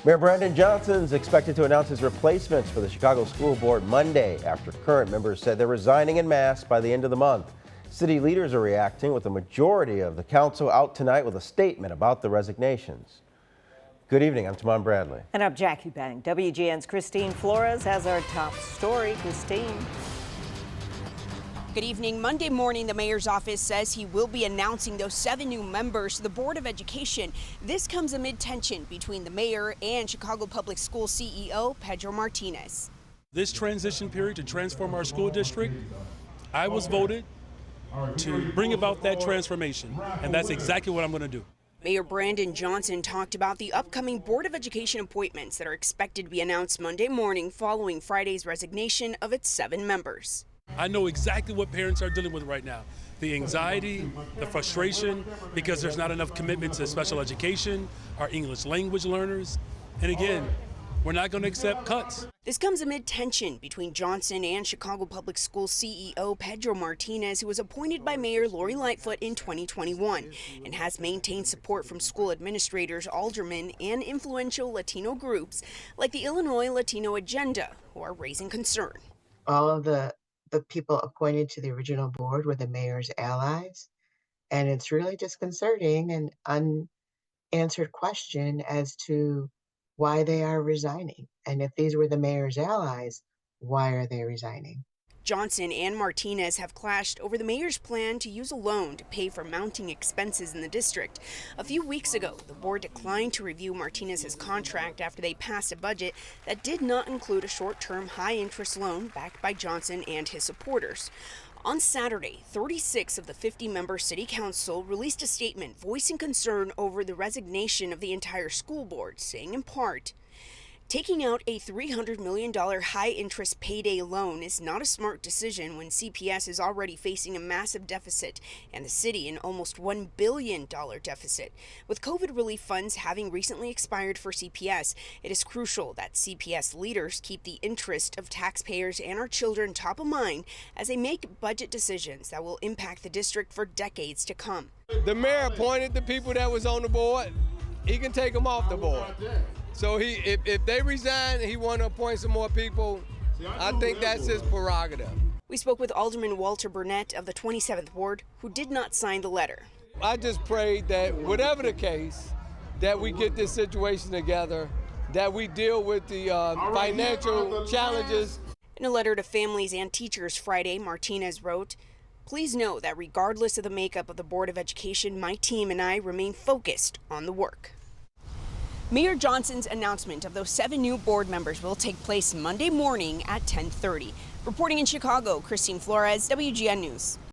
Mayor Brandon Johnson is expected to announce his replacements for the Chicago School Board Monday after current members said they're resigning en masse by the end of the month. City leaders are reacting, with the majority of the council out tonight with a statement about the resignations. Good evening, I'm Tamon Bradley. And I'm Jackie Bang. WGN's Christine Flores has our top story. Christine. Good evening. Monday morning, the mayor's office says he will be announcing those 7 new members to the Board of Education. This comes amid tension between the mayor and Chicago Public Schools CEO Pedro Martinez. This transition period to transform our school district, I was voted to bring about that transformation, and that's exactly what I'm going to do. Mayor Brandon Johnson talked about the upcoming Board of Education appointments that are expected to be announced Monday morning following Friday's resignation of its 7 members. I know exactly what parents are dealing with right now. The anxiety, the frustration, because there's not enough commitment to special education, our English language learners. And again, we're not going to accept cuts. This comes amid tension between Johnson and Chicago Public Schools CEO Pedro Martinez, who was appointed by Mayor Lori Lightfoot in 2021 and has maintained support from school administrators, aldermen, and influential Latino groups like the Illinois Latino Agenda, who are raising concern. All of the people appointed to the original board were the mayor's allies, and it's really disconcerting and unanswered question as to why they are resigning. And if these were the mayor's allies, why are they resigning? Johnson and Martinez have clashed over the mayor's plan to use a loan to pay for mounting expenses in the district. A few weeks ago, the board declined to review Martinez's contract after they passed a budget that did not include a short-term high-interest loan backed by Johnson and his supporters. On Saturday, 36 of the 50-member city council released a statement voicing concern over the resignation of the entire school board, saying in part, "Taking out a $300 million high-interest payday loan is not a smart decision when CPS is already facing a massive deficit and the city an almost $1 billion deficit. With COVID relief funds having recently expired for CPS, it is crucial that CPS leaders keep the interest of taxpayers and our children top of mind as they make budget decisions that will impact the district for decades to come." The mayor appointed the people that was on the board. He can take them off the board. So if they resign and he want to appoint some more people, I think that's his prerogative. We spoke with Alderman Walter Burnett of the 27th Ward, who did not sign the letter. I just prayed that whatever the case, that we get this situation together, that we deal with the financial challenges. In a letter to families and teachers Friday, Martinez wrote, "Please know that regardless of the makeup of the Board of Education, my team and I remain focused on the work." Mayor Johnson's announcement of those 7 new board members will take place Monday morning at 10:30. Reporting in Chicago, Christine Flores, WGN News.